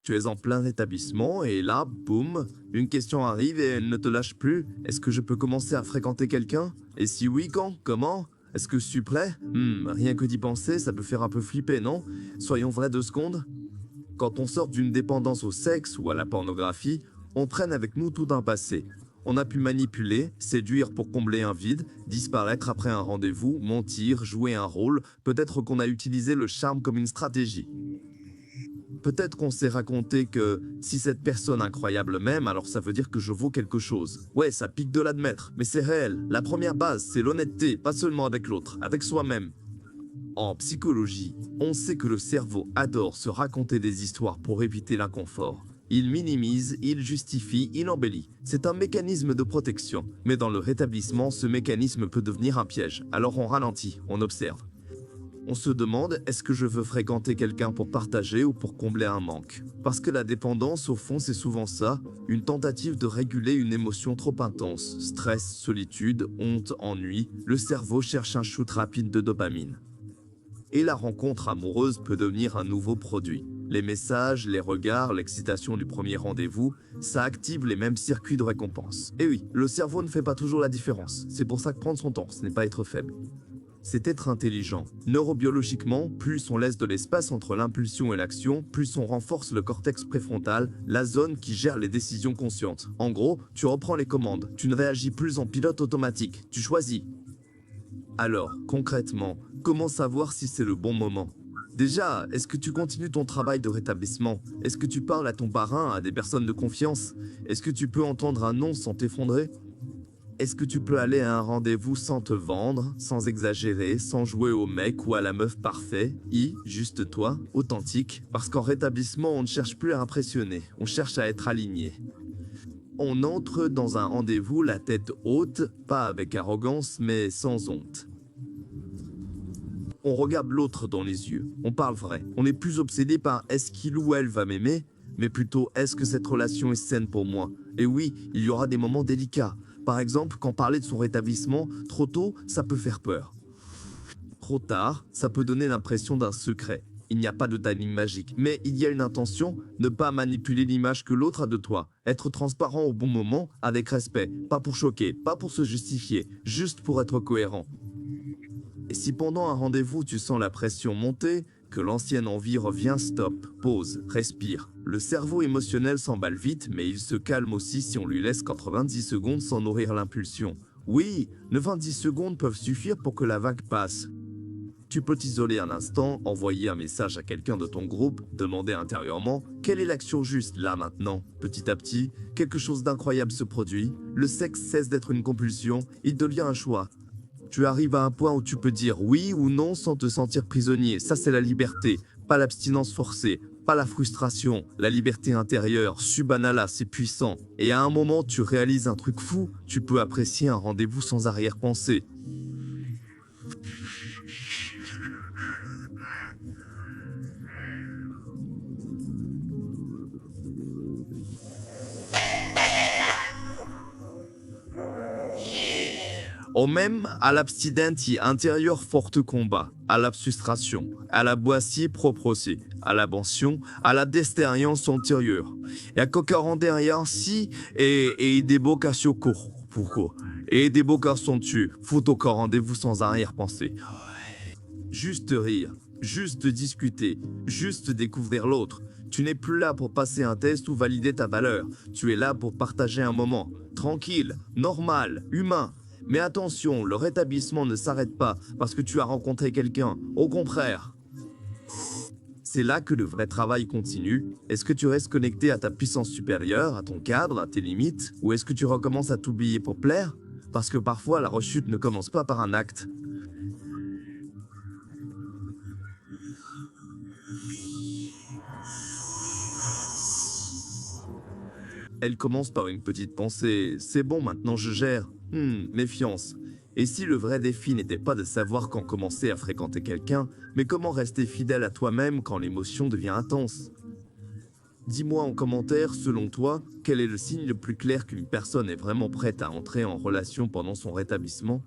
Tu es en plein établissement et là, boum, une question arrive et elle ne te lâche plus. Est-ce que je peux commencer à fréquenter quelqu'un? Et si oui, quand? Comment? Est-ce que je suis prêt? Rien que d'y penser, ça peut faire un peu flipper, non? Soyons vrais 2 secondes. Quand on sort d'une dépendance au sexe ou à la pornographie, on traîne avec nous tout un passé. On a pu manipuler, séduire pour combler un vide, disparaître après un rendez-vous, mentir, jouer un rôle, peut-être qu'on a utilisé le charme comme une stratégie. Peut-être qu'on s'est raconté que si cette personne incroyable m'aime, alors ça veut dire que je vaux quelque chose. Ouais, ça pique de l'admettre, mais c'est réel. La première base, c'est l'honnêteté, pas seulement avec l'autre, avec soi-même. En psychologie, on sait que le cerveau adore se raconter des histoires pour éviter l'inconfort. Il minimise, il justifie, il embellit. C'est un mécanisme de protection. Mais dans le rétablissement, ce mécanisme peut devenir un piège. Alors on ralentit, on observe. On se demande, est-ce que je veux fréquenter quelqu'un pour partager ou pour combler un manque? Parce que la dépendance, au fond, c'est souvent ça, une tentative de réguler une émotion trop intense. Stress, solitude, honte, ennui. Le cerveau cherche un shoot rapide de dopamine. Et la rencontre amoureuse peut devenir un nouveau produit. Les messages, les regards, l'excitation du premier rendez-vous, ça active les mêmes circuits de récompense. Et oui, le cerveau ne fait pas toujours la différence. C'est pour ça que prendre son temps, ce n'est pas être faible. C'est être intelligent. Neurobiologiquement, plus on laisse de l'espace entre l'impulsion et l'action, plus on renforce le cortex préfrontal, la zone qui gère les décisions conscientes. En gros, tu reprends les commandes, tu ne réagis plus en pilote automatique, tu choisis. Alors, concrètement, comment savoir si c'est le bon moment? Déjà, est-ce que tu continues ton travail de rétablissement? Est-ce que tu parles à ton parrain, à des personnes de confiance? Est-ce que tu peux entendre un non sans t'effondrer? Est-ce que tu peux aller à un rendez-vous sans te vendre, sans exagérer, sans jouer au mec ou à la meuf parfait, juste toi, authentique? Parce qu'en rétablissement, on ne cherche plus à impressionner, on cherche à être aligné. On entre dans un rendez-vous la tête haute, pas avec arrogance, mais sans honte. On regarde l'autre dans les yeux, on parle vrai. On n'est plus obsédé par est-ce qu'il ou elle va m'aimer, mais plutôt est-ce que cette relation est saine pour moi? Et oui, il y aura des moments délicats. Par exemple, quand parler de son rétablissement, trop tôt, ça peut faire peur. Trop tard, ça peut donner l'impression d'un secret. Il n'y a pas de timing magique, mais il y a une intention, ne pas manipuler l'image que l'autre a de toi. Être transparent au bon moment, avec respect, pas pour choquer, pas pour se justifier, juste pour être cohérent. Et si pendant un rendez-vous tu sens la pression monter, que l'ancienne envie revient, stop, pause, respire. Le cerveau émotionnel s'emballe vite, mais il se calme aussi si on lui laisse 90 secondes sans nourrir l'impulsion. Oui, 90 secondes peuvent suffire pour que la vague passe. Tu peux t'isoler un instant, envoyer un message à quelqu'un de ton groupe, demander intérieurement « Quelle est l'action juste là maintenant ?» Petit à petit, quelque chose d'incroyable se produit, le sexe cesse d'être une compulsion, il devient un choix. Tu arrives à un point où tu peux dire oui ou non sans te sentir prisonnier, ça c'est la liberté, pas l'abstinence forcée, pas la frustration, la liberté intérieure, Subhanallah, c'est puissant. Et à un moment tu réalises un truc fou, tu peux apprécier un rendez-vous sans arrière-pensée. Ou même à l'abstinenti intérieur forte combat, à l'absustration, à la boissier propre aussi, à la bention, à la d'expérience antérieure. Et à cocarant derrière si et des beaux cassiocos, pourquoi? Et des beaux garçons tu, faut au rendez-vous sans arrière-pensée. Juste rire, juste discuter, juste découvrir l'autre. Tu n'es plus là pour passer un test ou valider ta valeur. Tu es là pour partager un moment. Tranquille, normal, humain. Mais attention, le rétablissement ne s'arrête pas parce que tu as rencontré quelqu'un. Au contraire. C'est là que le vrai travail continue. Est-ce que tu restes connecté à ta puissance supérieure, à ton cadre, à tes limites? Ou est-ce que tu recommences à t'oublier pour plaire? Parce que parfois, la rechute ne commence pas par un acte. Elle commence par une petite pensée, c'est bon maintenant je gère. Méfiance. Et si le vrai défi n'était pas de savoir quand commencer à fréquenter quelqu'un, mais comment rester fidèle à toi-même quand l'émotion devient intense? Dis-moi en commentaire, selon toi, quel est le signe le plus clair qu'une personne est vraiment prête à entrer en relation pendant son rétablissement?